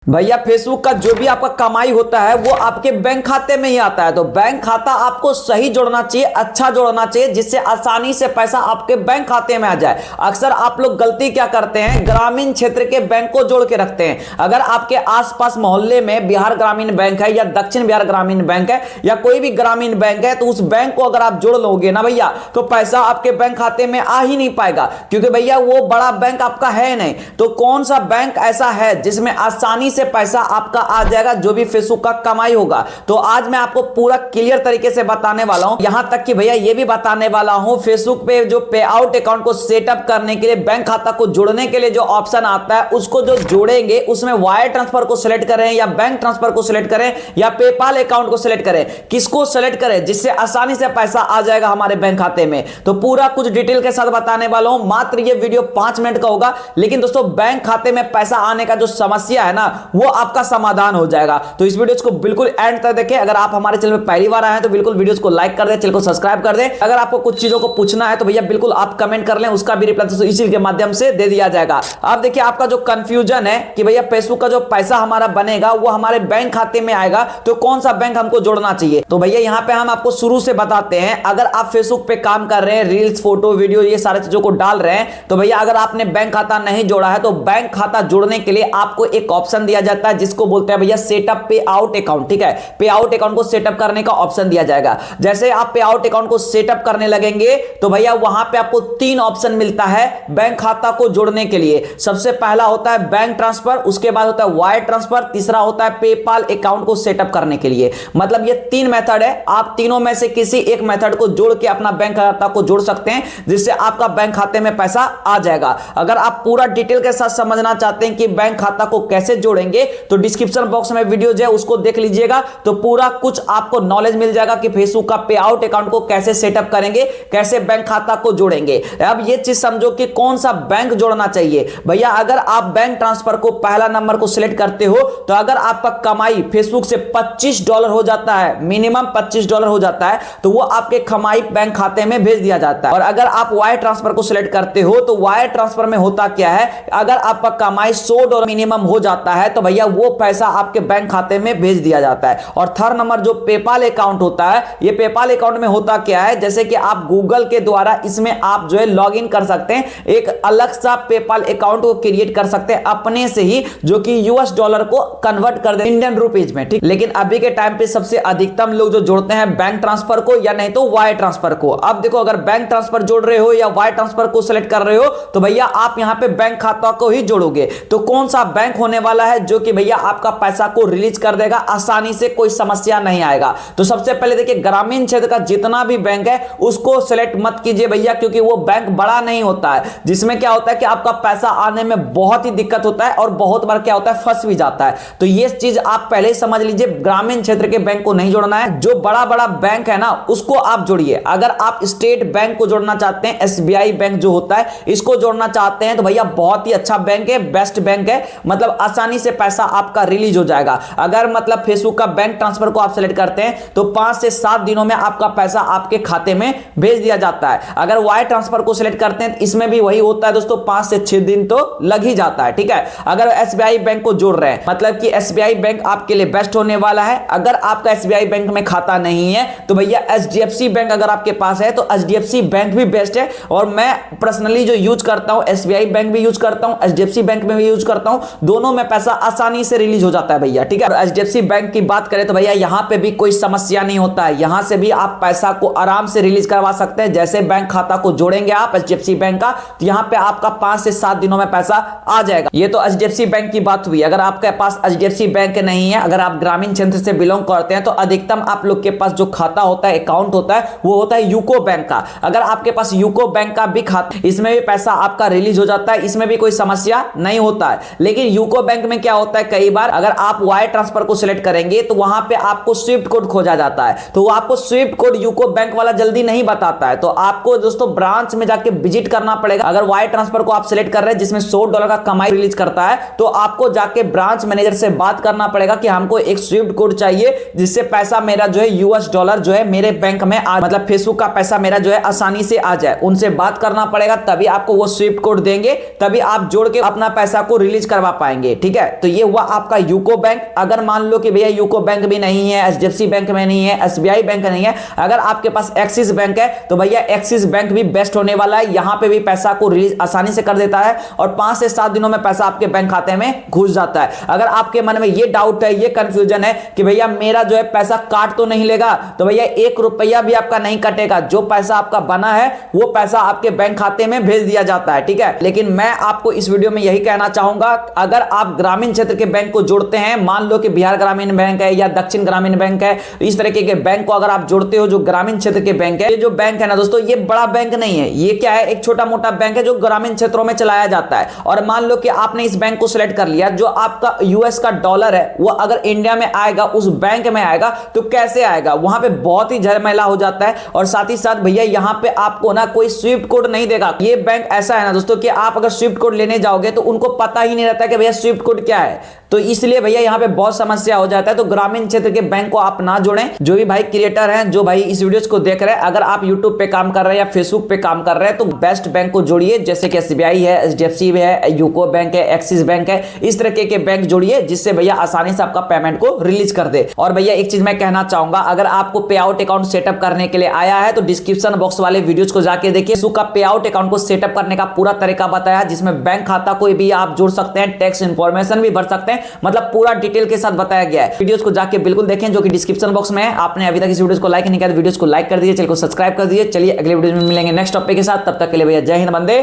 भैया फेसबुक का जो भी आपका कमाई होता है वो आपके बैंक खाते में ही आता है। तो बैंक खाता आपको सही जोड़ना चाहिए, अच्छा जोड़ना चाहिए, जिससे आसानी से पैसा आपके बैंक खाते में आ जाए। अक्सर आप लोग गलती क्या करते हैं, ग्रामीण क्षेत्र के बैंक को जोड़ के रखते हैं। अगर आपके आसपास मोहल्ले में बिहार ग्रामीण बैंक है या दक्षिण बिहार ग्रामीण बैंक है या कोई भी ग्रामीण बैंक है, तो उस बैंक को अगर आप जोड़ लोगे ना भैया, तो पैसा आपके बैंक खाते में आ ही नहीं पाएगा, क्योंकि भैया वो बड़ा बैंक आपका है नहीं। तो कौन सा बैंक ऐसा है जिसमें आसानी से पैसा आपका आ जाएगा, जो भी फेसबुक का कमाई होगा। तो आज मैं आपको पूरा क्लियर तरीके से बताने वाला हूं, यहां तक कि भैया ये भी बताने वाला हूं फेसबुक पे जो पे आउट अकाउंट को सेटअप करने के लिए, बैंक खाता को जोड़ने के लिए जो ऑप्शन आता है, उसको जो जोड़ेंगे उसमें वायर ट्रांसफर को सिलेक्ट करें या बैंक ट्रांसफर को सिलेक्ट करें या पेपाल अकाउंट को सिलेक्ट करें, किसको सिलेक्ट करें जिससे आसानी से पैसा आ जाएगा हमारे बैंक खाते में। तो पूरा कुछ डिटेल के साथ बताने वाला हूं। मात्र ये वीडियो 5 मिनट का होगा, लेकिन दोस्तों बैंक खाते में पैसा आने का जो समस्या है ना, वो आपका समाधान हो जाएगा। तो इस वीडियो को बिल्कुल एंड तक देखें। अगर आप हमारे चैनल में पहली बार आए हैं तो बिल्कुल वीडियो को लाइक कर दें, चैनल को सब्सक्राइब कर दें। अगर आपको कुछ चीजों को पूछना है तो भैया बिल्कुल आप कमेंट कर लें, उसका भी रिप्लाई दोस्तों इसी के माध्यम से दे दिया जाएगा। आप देखिए, आपका जो कंफ्यूजन है कि भैया फेसबुक का जो पैसा हमारा बनेगा वो हमारे बैंक खाते में आएगा, तो कौन सा बैंक हमको जोड़ना चाहिए। तो भैया यहां पे हम आपको शुरू से बताते हैं। अगर आप फेसबुक पे काम कर रहे हैं, रील्स, फोटो, वीडियो, ये सारी चीजों को डाल रहे हैं, तो भैया अगर आपने बैंक खाता नहीं जोड़ा है तो बैंक खाता जोड़ने के लिए आपको एक ऑप्शन दिया जाता है जिसको बोलते हैं भैया सेटअप पे आउट अकाउंट। ठीक है, पे आउट अकाउंट को सेटअप करने का ऑप्शन दिया जाएगा। जैसे आप पे आउट अकाउंट को सेटअप करने लगेंगे तो भैया वहां पे आपको 3 ऑप्शन मिलता है बैंक खाता को जोड़ने के लिए। सबसे पहला होता है बैंक ट्रांसफर, उसके बाद होता है वायर ट्रांसफर, तीसरा होता है पेपाल अकाउंट को सेटअप करने के लिए। मतलब ये 3 मेथड है, आप तीनों में से किसी एक मेथड को जोड़ के अपना बैंक खाता को जोड़ सकते हैं, जिससे आपका बैंक खाते में पैसा आ जाएगा। अगर आप पूरा डिटेल के साथ समझना चाहते हैं कि बैंक खाता को कैसे जोड़ेंगे, तो डिस्क्रिप्शन बॉक्स में वीडियो जो है उसको देख लीजिएगा, तो पूरा कुछ आपको नॉलेज मिल जाएगा कि फेसबुक का पे आउट अकाउंट को कैसे सेटअप करेंगे, कैसे बैंक खाता को जोड़ेंगे। अब ये चीज समझो कि कौन सा बैंक जोड़ना चाहिए। भैया अगर आप बैंक ट्रांसफर को पहला नंबर को सिलेक्ट करते हो, तो अगर आपका कमाई फेसबुक से $25 हो जाता है, मिनिमम $25 हो जाता है, तो वो आपके कमाई बैंक खाते में भेज दिया जाता है। और अगर आप वायर ट्रांसफर को सिलेक्ट करते हो, तो वायर ट्रांसफर में होता क्या है, अगर आपका कमाई $100 मिनिमम हो जाता है, तो भैया वो पैसा आपके बैंक खाते में भेज दिया जाता है। और थर्ड नंबर जो पेपाल अकाउंट होता है, ये पेपाल अकाउंट में होता क्या है, जैसे कि आप गूगल के द्वारा इसमें आप जो है लॉग इन कर सकते हैं, एक अलग सा पेपाल अकाउंट को क्रिएट कर सकते हैं अपने से ही, जो कि $US को कन्वर्ट कर दे इंडियन रुपीज में। ठीक, लेकिन अभी के टाइम पे सबसे अधिकतम लोग जो जोड़ते हैं बैंक ट्रांसफर को या नहीं तो वायर ट्रांसफर को। अब देखो, अगर बैंक ट्रांसफर जोड़ रहे हो या वायर ट्रांसफर को सिलेक्ट कर रहे हो, तो भैया आप यहां पे बैंक खाता को ही जोड़ोगे। तो कौन सा बैंक होने वाला है जो कि भैया आपका पैसा को रिलीज कर देगा आसानी से, कोई समस्या नहीं आएगा। तो सबसे पहले देखिए, ग्रामीण क्षेत्र का जितना भी बैंक है उसको सिलेक्ट मत कीजिए भैया, क्योंकि वो बैंक बड़ा नहीं होता है, जिसमें क्या होता है कि आपका पैसा आने में बहुत ही दिक्कत होता है और बहुत बार क्या होता है, फंस भी जाता है। तो ये चीज आप पहले ही समझ लीजिए, ग्रामीण क्षेत्र के बैंक को नहीं जोड़ना है। जो बड़ा बड़ा बैंक है ना, उसको आप जोड़िए। अगर आप स्टेट बैंक को जोड़ना चाहते हैं, SBI बैंक जो होता है, इसको जोड़ना चाहते हैं, तो भैया बहुत ही अच्छा बैंक है, बेस्ट बैंक है, मतलब आसानी से पैसा आपका रिलीज हो जाएगा। अगर मतलब फेसबुक का बैंक ट्रांसफर को आप सेलेक्ट करते हैं तो 5 से 7 दिनों में आपका पैसा आपके खाते में भेज दिया जाता है। अगर वायर ट्रांसफर को सिलेक्ट करते हैं तो इसमें भी वही होता है दोस्तों, 5 से 6 दिन तो लग ही जाता है। ठीक है, अगर SBI बैंक को जोड़ रहे हैं, मतलब कि SBI बैंक आपके लिए बेस्ट होने वाला है। अगर आपका SBI बैंक में खाता नहीं है तो भैया HDFC बैंक अगर आपके पास है तो HDFC बैंक भी बेस्ट है। और मैं पर्सनली जो यूज करता हूं, SBI बैंक भी यूज करता हूं, HDFC बैंक में भी यूज करता हूं, दोनों में पैसा आसानी से रिलीज हो जाता है भैया। ठीक है, HDFC बैंक की बात करें तो भैया यहां पे भी कोई समस्या नहीं होता है, यहां से भी आप पैसा को आराम से रिलीज करवा सकते हैं। जैसे बैंक खाता को जोड़ेंगे आप HDFC बैंक का, तो यहां पे आपका 5 से 7 दिनों में पैसा आ जाएगा। ये तो HDFC बैंक की बात हुई। अगर आपके पास HDFC बैंक नहीं है, अगर आप ग्रामीण क्षेत्र से बिलोंग करते हैं, तो अधिकतम आप लोग के पास जो खाता होता है, अकाउंट होता है, वो होता है यूको बैंक का। अगर आपके पास यूको बैंक का भी खाता, इसमें भी पैसा आपका रिलीज हो जाता है, इसमें भी कोई समस्या नहीं होता है। लेकिन यूको बैंक में क्या होता है, कई बार अगर आप वायर ट्रांसफर को सिलेक्ट करेंगे तो वहां पे आपको स्विफ्ट कोड खोजा जाता है, तो आपको स्विफ्ट कोड यूको बैंक वाला जल्दी नहीं बताता है, तो आपको दोस्तों ब्रांच में जाके विजिट करना पड़ेगा। अगर वायर ट्रांसफर को आप सिलेक्ट कर रहे हैं जिसमें $100 का कमाई रिलीज करता है, तो आपको जाके ब्रांच मैनेजर से बात करना पड़ेगा कि हमको एक स्विफ्ट कोड चाहिए, जिससे पैसा मेरा जो है $US जो है मेरे बैंक में आ, मतलब फेसबुक का पैसा मेरा जो है आसानी से आ जाए। उनसे बात करना पड़ेगा, तभी आपको वो स्विफ्ट कोड देंगे, तभी आप जोड़ के अपना पैसा को रिलीज करवा पाएंगे। ठीक है, तो ये हुआ आपका यूको बैंक। अगर मान लो कि भैया यूको बैंक भी नहीं है, एचडीएफसी बैंक में नहीं है, एसबीआई बैंक नहीं है, अगर आपके पास एक्सिस बैंक है तो भैया एक्सिस बैंक भी बेस्ट होने वाला है। यहां पे भी पैसा को रिलीज आसानी से कर देता है और 5 से 7 दिनों में पैसा आपके बैंक खाते में घुस जाता है। अगर आपके मन में ये डाउट है, ये कंफ्यूजन है कि भैया मेरा जो है पैसा काट तो नहीं लेगा, तो भैया 1 रुपया भी आपका नहीं कटेगा। जो पैसा आपका बना है वो पैसा आपके बैंक खाते में भेज दिया जाता है, ठीक है। लेकिन मैं आपको इस वीडियो में यही कहना चाहूंगा, अगर आप ग्रामीण क्षेत्र के बैंक को जोड़ते हैं, मान लो कि बिहार ग्रामीण बैंक है या दक्षिण ग्रामीण बैंक है, इस तरीके के बैंक को अगर आप जोड़ते हो जो ग्रामीण क्षेत्र के बैंक है, ये जो बैंक है ना दोस्तों, ये बड़ा बैंक नहीं है, ये क्या है, एक छोटा मोटा बैंक है जो ग्रामीण क्षेत्रों में चलाया जाता है। और मान लो कि आपने इस बैंक को सिलेक्ट कर लिया, जो आपका यूएस का डॉलर है वो अगर इंडिया में आएगा, उस बैंक में आएगा, तो कैसे आएगा, वहां पे बहुत ही झमेला हो जाता है। और साथ ही साथ भैया यहां पे आपको ना कोई स्विफ्ट कोड नहीं देगा। ये बैंक ऐसा है ना दोस्तों कि आप अगर स्विफ्ट कोड लेने जाओगे तो उनको पता ही नहीं रहता कि भैया स्विफ्ट कोड क्या है, तो इसलिए भैया यहां पे बहुत समस्या हो जाता है। तो ग्रामीण क्षेत्र के बैंक को आप ना जोड़ें। जो भी भाई क्रिएटर हैं, जो भाई इस वीडियोस को देख रहे हैं, अगर आप यूट्यूब पे काम कर रहे हैं या फेसबुक पे काम कर रहे हैं, तो बेस्ट बैंक को जोड़िए, जैसे कि एसबीआई है, एचडीएफसी है, यूको बैंक है, एक्सिस बैंक है, इस तरीके के बैंक जोड़िए जिससे भैया आसानी से आपका पेमेंट को रिलीज कर दे। और भैया एक चीज मैं कहना चाहूंगा, अगर आपको पे आउट अकाउंट सेटअप करने के लिए आया है तो डिस्क्रिप्शन बॉक्स वाले वीडियोस को जाके देखिए। उसका पे आउट अकाउंट को सेटअप करने का पूरा तरीका बताया, जिसमें बैंक खाता कोई भी आप जोड़ सकते हैं, टैक्स इंफॉर्मेशन भी भर सकते हैं, मतलब पूरा डिटेल के साथ बताया गया है। वीडियोस को जाके बिल्कुल देखें जो कि डिस्क्रिप्शन बॉक्स में है। आपने अभी तक इस वीडियोस को लाइक नहीं किया तो वीडियोस को लाइक कर दीजिए, चैनल को सब्सक्राइब कर दीजिए। चलिए अगले वीडियो में मिलेंगे नेक्स्ट टॉपिक के साथ, तब तक के लिए भैया जय हिंद, वंदे